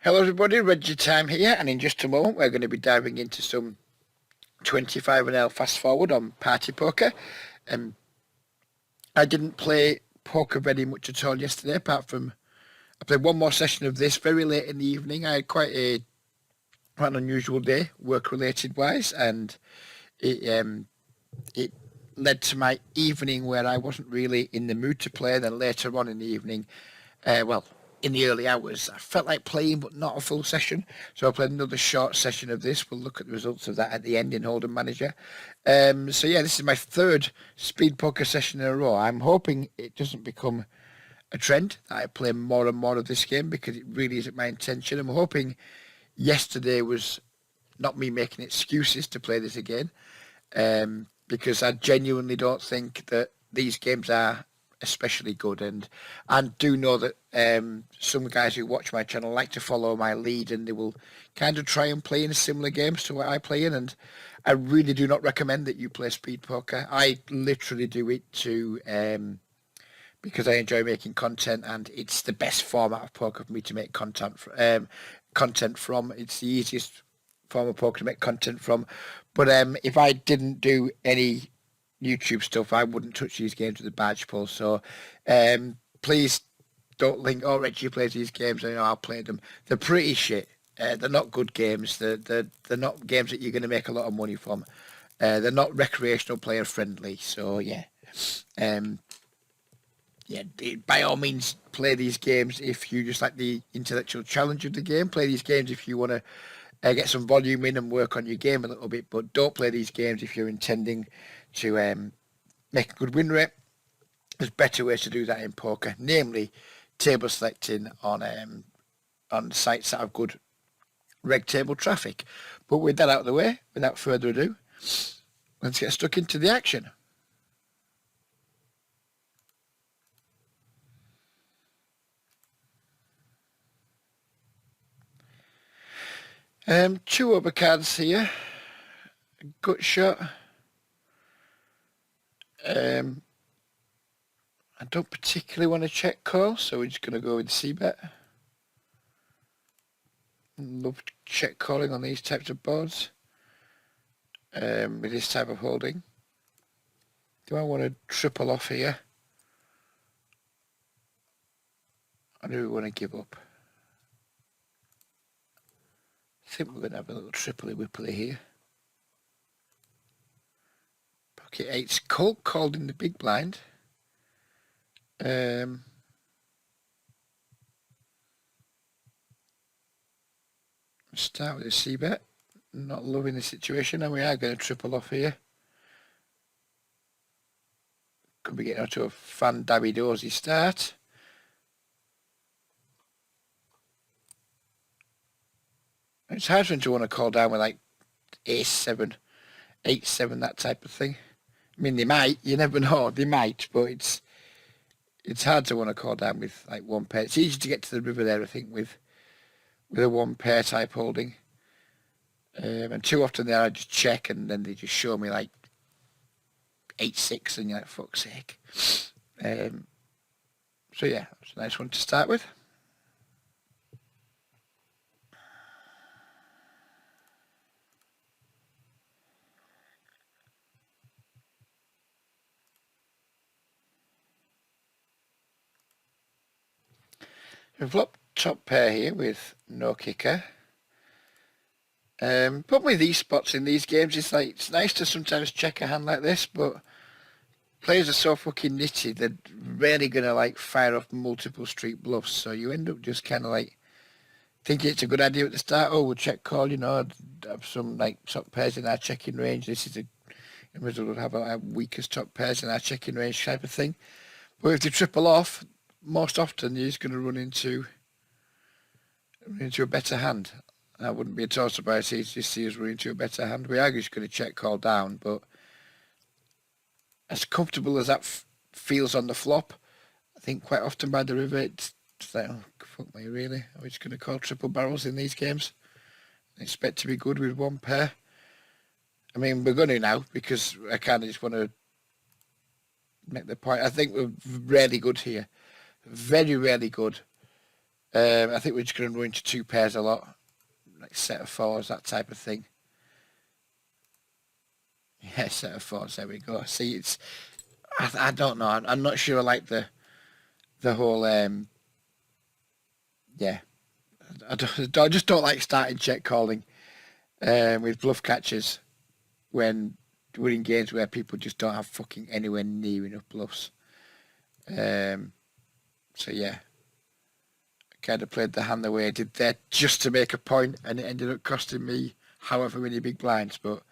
Hello everybody, Reggie Time here, and in just a moment we're going to be diving into some 25 fast forward on party poker. Um, I didn't play poker very much at all yesterday, apart from I played one more session of this very late in the evening. I had quite an unusual day, work related wise, and it led to my evening where I wasn't really in the mood to play. Then later on in the evening, well, in the early hours, I felt like playing, but not a full session. So I played another short session of this. We'll look at the results of that at the end in Hold'em Manager. So yeah, this is my third speed poker session in a row. I'm hoping it doesn't become a trend that I play more and more of this game, because it really isn't my intention. I'm hoping yesterday was not me making excuses to play this again, because I genuinely don't think that these games are especially good, and do know that some guys who watch my channel like to follow my lead, and they will kind of try and play in similar games to what I play in, and I really do not recommend that you play speed poker. I literally do it to because I enjoy making content, and it's the best format of poker for me to make content from. It's the easiest form of poker to make content from. But if I didn't do any YouTube stuff, I wouldn't touch these games with a barge pole. So please don't think, oh, Reggie plays these games, and I'll play them. They're pretty shit. They're not good games. They're not games that you're going to make a lot of money from. They're not recreational player friendly. So yeah. Yeah, by all means, play these games if you just like the intellectual challenge of the game. Play these games if you want to get some volume in and work on your game a little bit. But don't play these games if you're intending to make a good win rate. There's better ways to do that in poker, namely table selecting on sites that have good reg table traffic. But with that out of the way, without further ado, let's get stuck into the action. Two other cards here. Gut shot. I don't particularly want to check call, so we're just going to go with C-bet. Love check calling on these types of boards. With this type of holding. Do I want to triple off here? Or do we want to give up? I think we're going to have a little triple whipply here. Pocket 8's cold called in the big blind. Start with a C-bet. Not loving the situation, and we are going to triple off here. Could be getting onto a fan dabby dozy start. It's hard for him to want to call down with like ace-7, 8-7, that type of thing. I mean, they might. You never know. They might, but it's hard to want to call down with like one pair. It's easy to get to the river there, I think, with a one pair type holding. And too often there I just check, and then they just show me like 8-6, and you're like, fuck's sake. So yeah, it's a nice one to start with. We've flop top pair here with no kicker. But with these spots in these games, it's nice to sometimes check a hand like this, but players are so fucking nitty, they're rarely gonna like fire off multiple street bluffs, so you end up just kind of like thinking it's a good idea at the start. Oh, we'll check call, have some like top pairs in our checking range. This is we'll have our weakest top pairs in our checking range type of thing. But if they triple off, most often you're just going to run into a better hand. I wouldn't be at all surprised to see us run into a better hand. We are just going to check call down, but as comfortable as that feels on the flop, I think quite often by the river it's like, oh, fuck me, really? Are we just going to call triple barrels in these games? I expect to be good with one pair. I mean, we're going to now, because I kind of just want to make the point. I think we're really good here. Very rarely good I think we're just going to run into two pairs a lot, like set of fours, that type of thing. Yeah, set of fours. There we go. See, it's I don't know. I'm not sure. I like the whole yeah. I just don't like starting check calling with bluff catchers when we're in games where people just don't have fucking anywhere near enough bluffs. Um, so yeah, I kind of played the hand the way I did there just to make a point, and it ended up costing me however many big blinds. But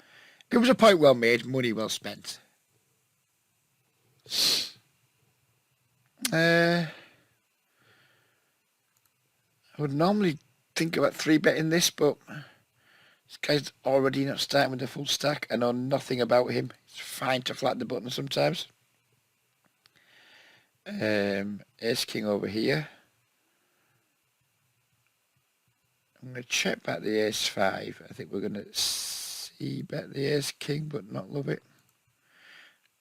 it was a point well made, money well spent. I would normally think about three betting this, but this guy's already not starting with a full stack. I know nothing about him. It's fine to flatten the button sometimes. Ace King over here. I'm going to check back the Ace 5. I think we're going to see bet the Ace King, but not love it.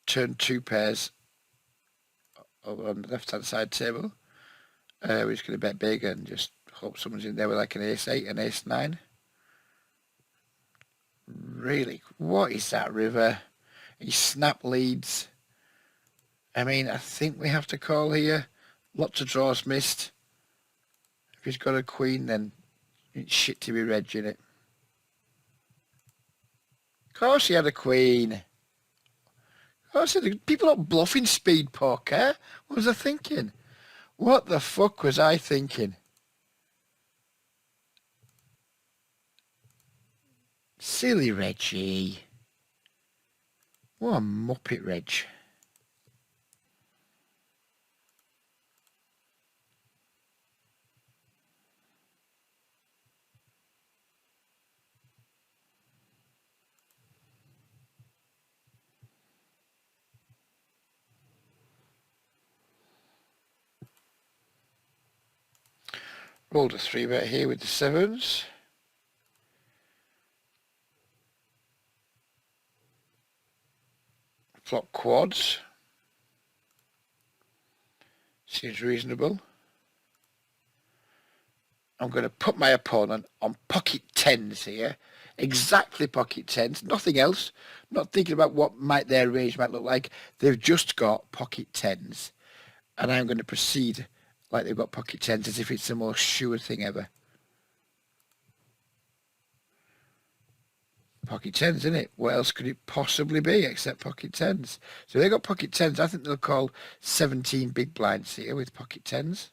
Turn two pairs over on the left-hand side table. We're just going to bet big and just hope someone's in there with like an Ace 8 and Ace 9. Really? What is that river? He snap leads. I mean, I think we have to call here. Lots of draws missed. If he's got a queen, then it's shit to be reg in it. Of course he had a queen. Of course people are bluffing speed poker. What was I thinking? What the fuck was I thinking? Silly Reggie. What a muppet, Reg. Rolled a 3-bet here with the 7s. Flop quads. Seems reasonable. I'm going to put my opponent on pocket 10s here. Exactly pocket 10s. Nothing else. Not thinking about what their range might look like. They've just got pocket 10s. And I'm going to proceed like they've got pocket 10s as if it's the most sure thing ever. Pocket 10s, isn't it? What else could it possibly be except pocket 10s? So they got pocket 10s. I think they'll call 17 big blinds here with pocket 10s.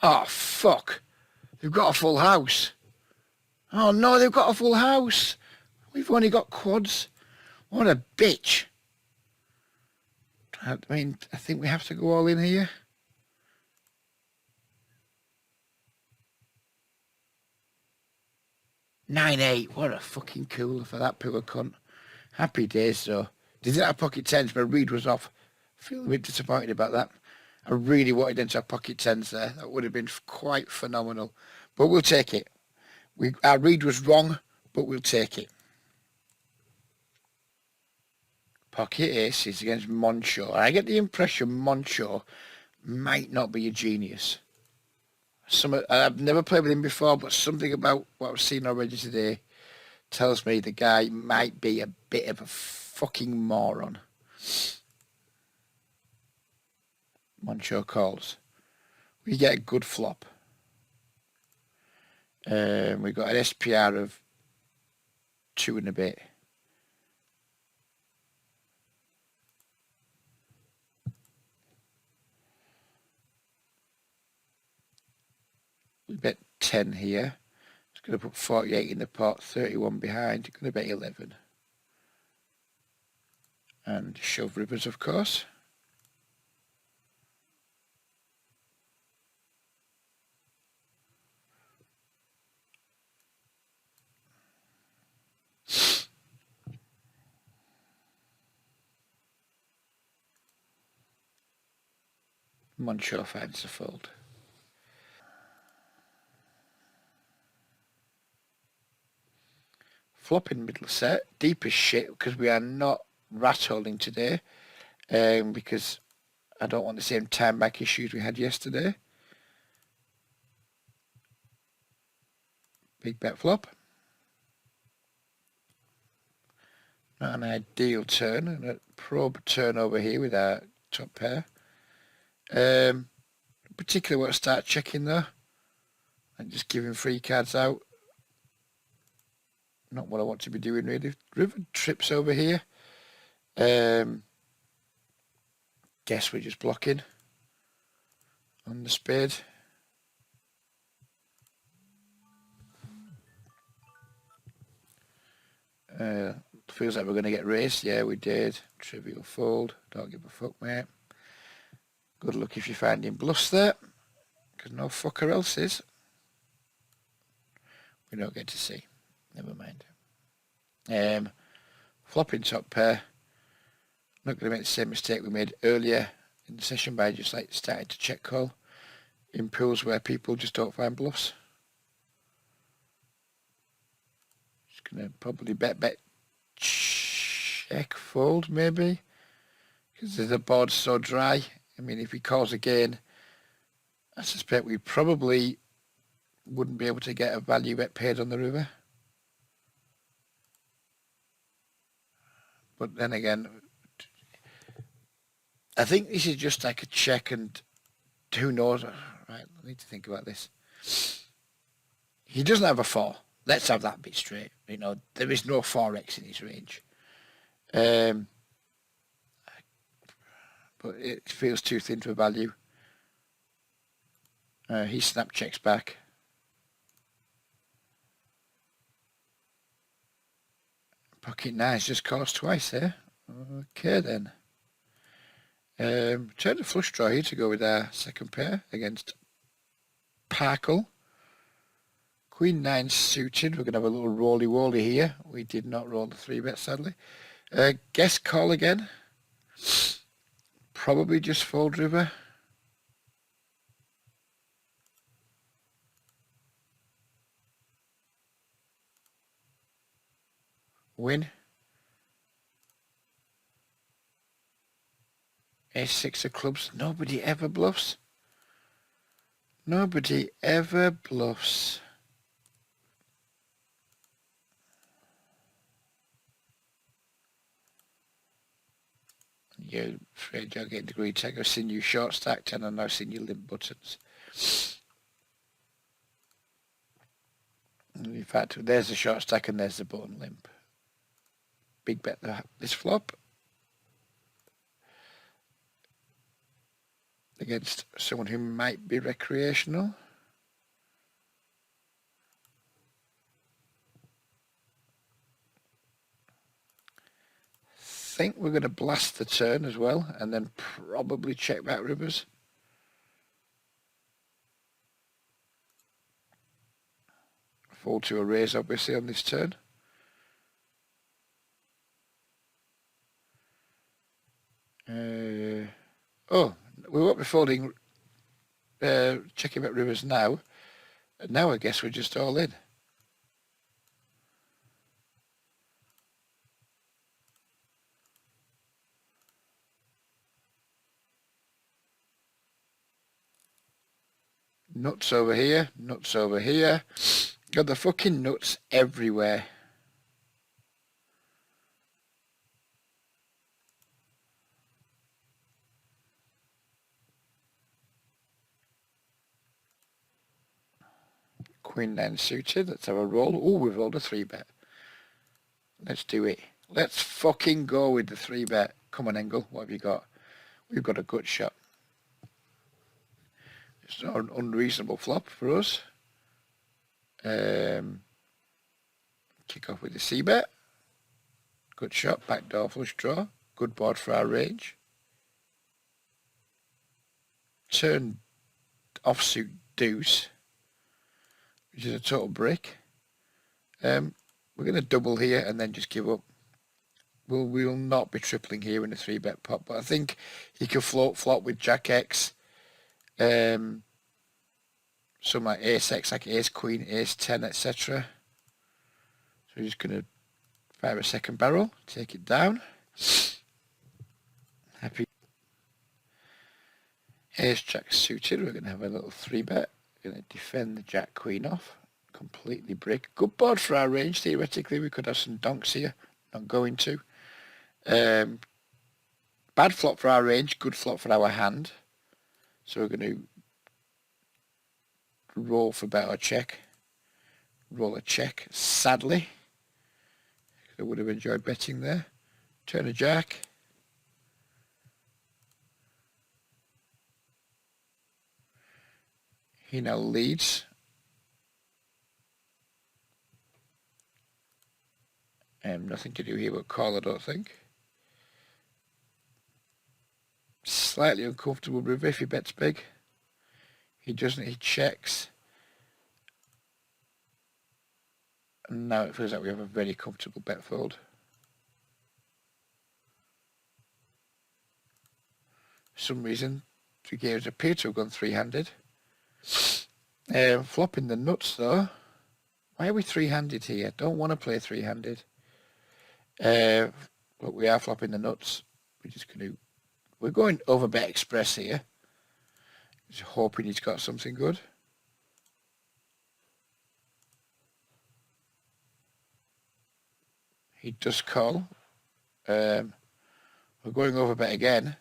Oh, fuck. They've got a full house. Oh, no, they've got a full house. We've only got quads. What a bitch. I mean, I think we have to go all in here. 9-8. What a fucking cooler for that poor cunt. Happy days, though. They didn't have pocket 10s, but read was off. I feel a bit disappointed about that. I really wanted them to have pocket 10s there. That would have been quite phenomenal. But we'll take it. Our read was wrong, but we'll take it. Pocket aces against Moncho. I get the impression Moncho might not be a genius. I've never played with him before, but something about what I've seen already today tells me the guy might be a bit of a fucking moron. Moncho calls. We get a good flop. We got an SPR of 2 and a bit. We bet 10 here. It's going to put 48 in the pot, 31 behind. Going to bet 11. And shove rivers, of course. Moncho finds the fold. Flopping middle set, deep as shit, because we are not rat holding today, because I don't want the same time back issues we had yesterday. Big bet flop. Not an ideal turn, and a probe turn over here with our top pair. Particularly want to start checking though, and just giving free cards out. Not what I want to be doing really. River trips over here. Guess we're just blocking on the spade. Feels like we're going to get raised. Yeah, we did. Trivial fold. Don't give a fuck, mate. Good luck if you're finding bluffs there, because no fucker else is. We don't get to see. Never mind. Flopping top pair. Not going to make the same mistake we made earlier in the session by just like starting to check call in pools where people just don't find bluffs. Just going to probably bet check fold maybe, because the board's so dry. I mean, if he calls again, I suspect we probably wouldn't be able to get a value bet paid on the river. But then again, I think this is just like a check, and who knows? Right, I need to think about this. He doesn't have a 4. Let's have that bit straight. You know, there is no 4x in his range. But it feels too thin for value. He snap checks back. Pocket 9's just cost twice there. Okay then. Turn the flush draw here to go with our second pair against Parkle. Queen 9 suited. We're going to have a little roly-woly here. We did not roll the 3-bet, sadly. Guess call again. Probably just fold river. Win. Ace-6 of clubs. Nobody ever bluffs. Nobody ever bluffs. You're afraid you'll get degree tech. I've seen you short stacked and I've now seen you limp buttons. And in fact, there's the short stack and there's the button limp. Big bet this flop. Against someone who might be recreational. Think we're going to blast the turn as well, and then probably check back rivers. Fold to a raise obviously on this turn. Oh, we won't be folding, checking back rivers now. Now I guess we're just all in. Nuts over here, nuts over here. Got the fucking nuts everywhere. Queen 9 suited. Let's have a roll. Oh, we've rolled a 3-bet. Let's do it. Let's fucking go with the 3-bet. Come on, Engel. What have you got? We've got a good shot. It's not an unreasonable flop for us. Kick off with the C-bet. Good shot. Backdoor flush draw. Good board for our range. Turn offsuit deuce, which is a total break. We're going to double here and then just give up. We'll not be tripling here in a 3-bet pot, but I think he can float flop with Jack X. Some like Ace X, like Ace Queen, Ace 10, etc. So we're just going to Fire a second barrel, take it down. Happy. Ace jack suited, we're going to have a little 3-bet. We're going to defend the jack queen off. Completely break. Good board for our range. Theoretically, we could have some donks here. Not going to. Bad flop for our range, good flop for our hand. So we're going to roll for bet or check. Roll a check, sadly. I would have enjoyed betting there. Turn a jack. He now leads. Nothing to do here but call, I don't think. Slightly uncomfortable river if he bets big. He doesn't, he checks. And now it feels like we have a very comfortable bet fold. For some reason, the games appear to have gone three-handed. Flopping the nuts though. Why are we three-handed here? Don't want to play three-handed. But we are flopping the nuts. We're going over bet express here. Just hoping he's got something good. He does call. We're going over bet again.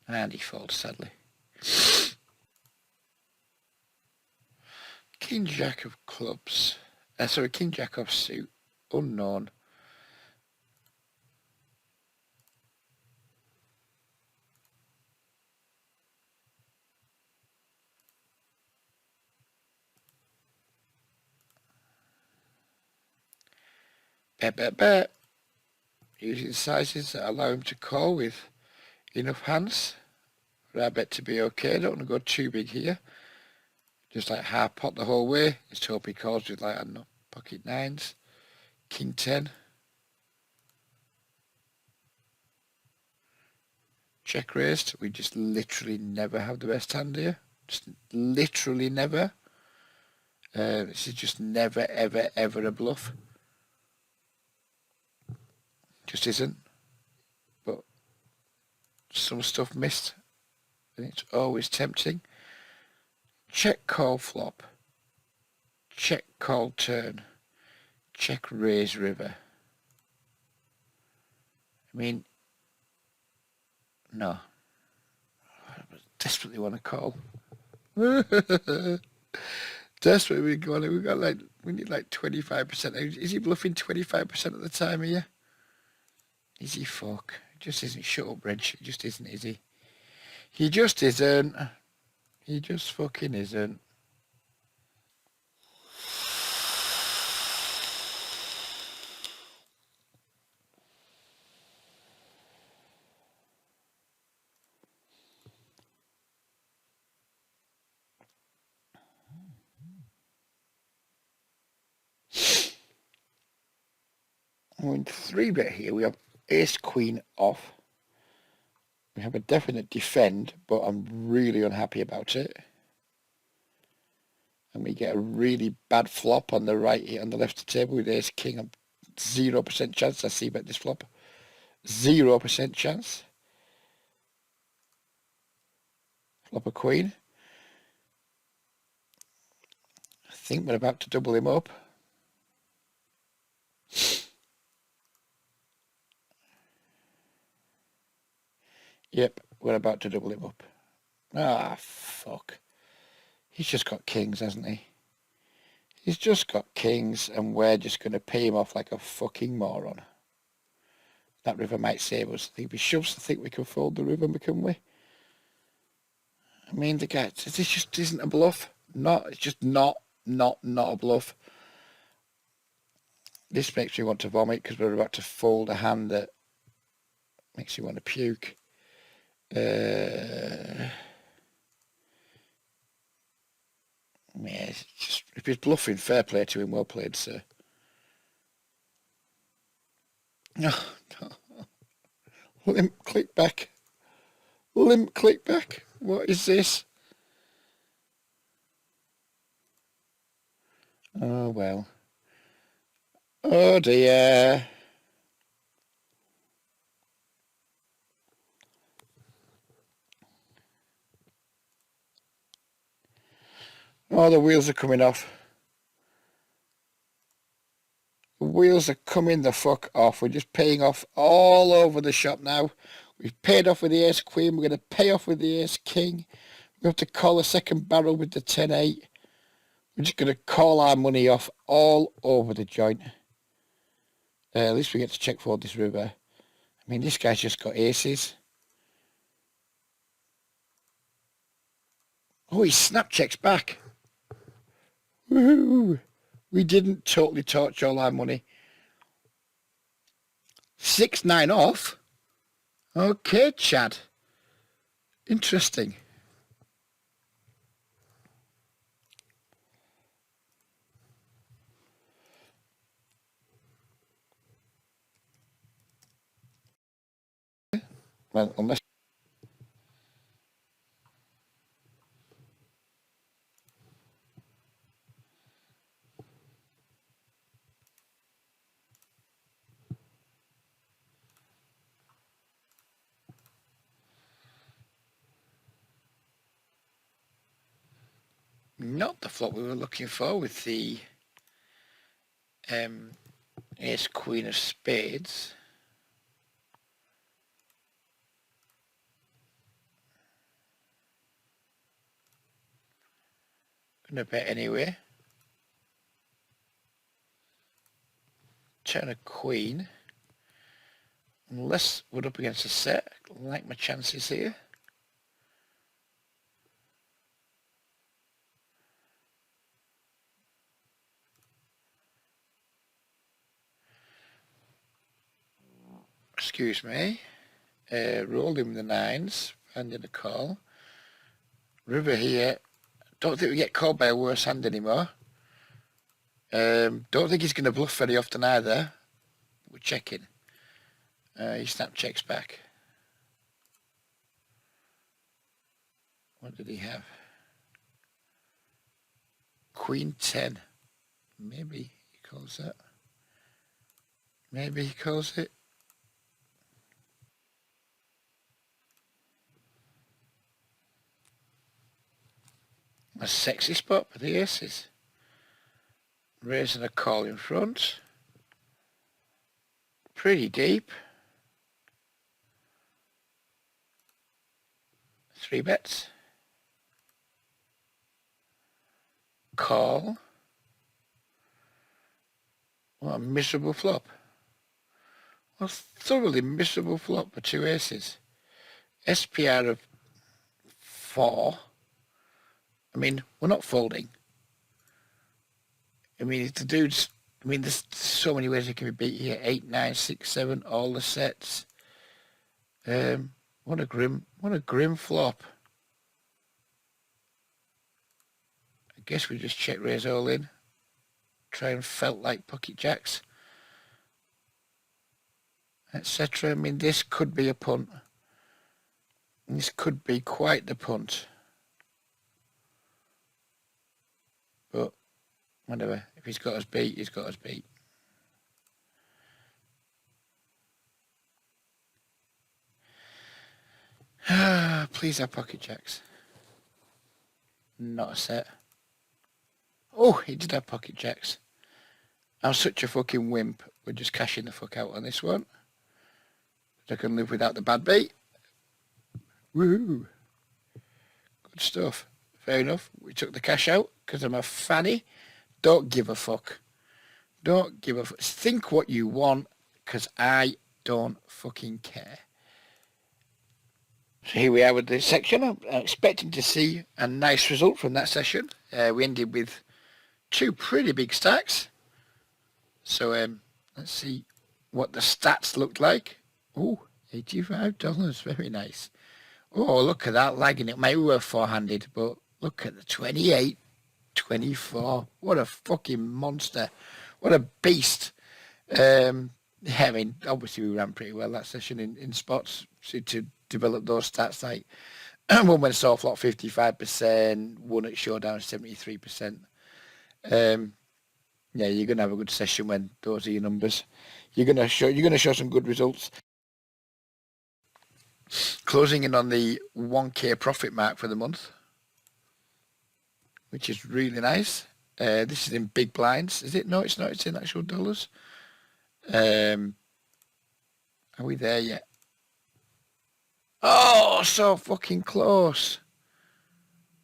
And he folds, sadly. King Jack of clubs. Sorry, King Jack of suit. Unknown. Bet. Using sizes that allow him to call with enough hands for our bet to be okay. I don't want to go too big here. Just like half pot the whole way. Just hope he calls with, like, I don't know, pocket nines. King 10. Check raised. We just literally never have the best hand here. Just literally never. This is just never, ever, ever a bluff. Just isn't. But some stuff missed. And it's always tempting. Check call flop. Check call turn. Check raise river. I mean, no. I desperately want to call. Desperately we need like 25%. Is he bluffing 25% of the time here? Is he fuck? It just isn't. Shut up, Reg. It just isn't, is he? He just isn't. He just fucking isn't. We're in 3-bet here. We have ace queen off. We have a definite defend, but I'm really unhappy about it. And we get a really bad flop on the right, on the left of the table with ace king. 0% chance I see bet this flop. 0% chance. Flop a queen. I think we're about to double him up. Yep, we're about to double him up. Ah, fuck. He's just got kings, hasn't he? He's just got kings, and we're just going to pay him off like a fucking moron. That river might save us. I think if he shoves, I think we can fold the river, can we? I mean, the guy, this just isn't a bluff. It's just not a bluff. This makes me want to vomit because we're about to fold a hand that makes you want to puke. Yeah, just, if he's bluffing, fair play to him. Well played, sir. No. Limp click back. Limp click back. What is this? Oh, well. Oh, dear. Oh, the wheels are coming off. The wheels are coming the fuck off. We're just paying off all over the shop now. We've paid off with the ace queen. We're going to pay off with the ace king. We have to call a second barrel with the 10-8. We're just going to call our money off all over the joint. At least we get to check for this river. I mean, this guy's just got aces. Oh, he snap checks back. Woohoo! We didn't totally torch all our money. 6-9 off? Okay, Chad. Interesting. Well, unless... Not the flop we were looking for with the ace queen of spades. Gonna bet anyway. Turn a queen. Unless we're up against a set. I like my chances here. Excuse me. Rolled him the nines. Handed a call. River here. Don't think we get called by a worse hand anymore. Don't think he's going to bluff very often either. We're checking. He snap checks back. What did he have? Queen 10. Maybe he calls that. Maybe he calls it. A sexy spot for the aces. Raising a call in front. Pretty deep. 3 bets. Call. What a miserable flop. What a thoroughly miserable flop for 2 aces. SPR of 4. I mean, we're not folding. I mean, if the dude's... I mean, there's so many ways it can be beat here. 8, 9, 6, 7, all the sets. What a grim flop. I guess we just check raise all in. Try and felt like pocket jacks. Etc. I mean, this could be a punt. This could be quite the punt. But, whatever. If he's got us beat, he's got us beat. Please have pocket jacks. Not a set. Oh, he did have pocket jacks. I'm such a fucking wimp. We're just cashing the fuck out on this one. But I can live without the bad beat. Woohoo. Good stuff. Fair enough. We took the cash out because I'm a fanny. Don't give a fuck. Don't give a fuck. Think what you want because I don't fucking care. So here we are with this section. I'm expecting to see a nice result from that session. We ended with 2 pretty big stacks. So let's see what the stats looked like. Oh, $85. Very nice. Oh, look at that lagging. It might work 4-handed, but look at the 28, 24. What a fucking monster. What a beast. Yeah, I mean, obviously we ran pretty well that session in spots to develop those stats. Like One went soft lot 55%, one at showdown 73%. Yeah, you're gonna have a good session when those are your numbers. You're gonna show some good results. Closing in on the 1K profit mark for the month, which is really nice. This is in big blinds, is it? No, it's not. It's in actual dollars. Are we there yet? Oh, so fucking close.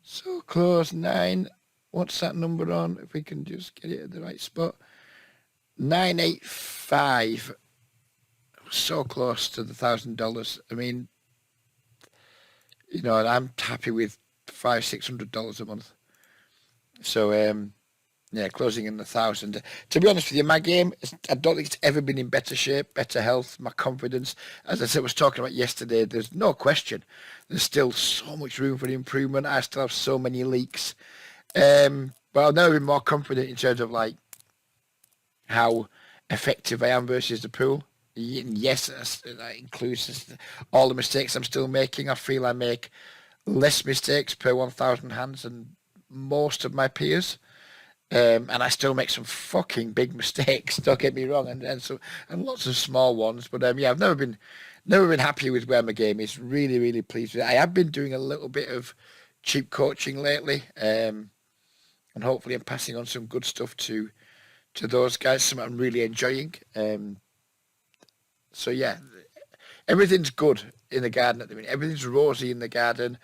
So close. 9. What's that number on? If we can just get it at the right spot. 985. So close to the $1,000. I mean, I'm happy with $500-600 a month. So yeah, closing in 1,000. To be honest with you, my game, I don't think it's ever been in better shape, better health, my confidence. As I said, was talking about yesterday, there's no question. There's still so much room for improvement. I still have so many leaks. But I've never been more confident in terms of like how effective I am versus the pool. Yes, that includes all the mistakes I'm still making. I feel I make less mistakes per 1,000 hands than most of my peers. And I still make some fucking big mistakes. Don't get me wrong, and lots of small ones. But yeah, I've never been happy with where my game is. Really, really pleased with it. I have been doing a little bit of cheap coaching lately, and hopefully I'm passing on some good stuff to those guys. Something I'm really enjoying. So yeah, everything's good in the garden at the minute. Everything's rosy in the garden.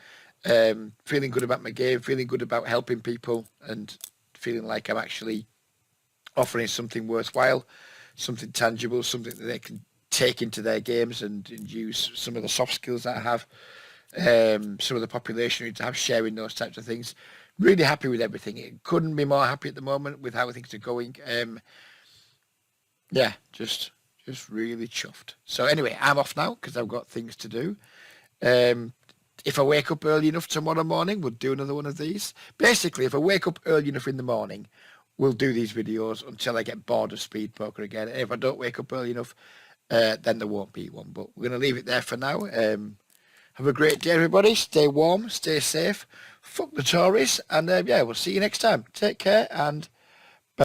Feeling good about my game. Feeling good about helping people and feeling like I'm actually offering something worthwhile, something tangible, something that they can take into their games and use some of the soft skills that I have, some of the population we need to have, sharing those types of things. Really happy with everything. It couldn't be more happy at the moment with how things are going. Yeah, just really chuffed. So anyway, I'm off now because I've got things to do. If I wake up early enough tomorrow morning, we'll do another one of these. Basically, if I wake up early enough in the morning, we'll do these videos until I get bored of speed poker again. And if I don't wake up early enough, then there won't be one. But we're going to leave it there for now. Have a great day, everybody. Stay warm, stay safe. Fuck the Tories. And yeah, we'll see you next time. Take care and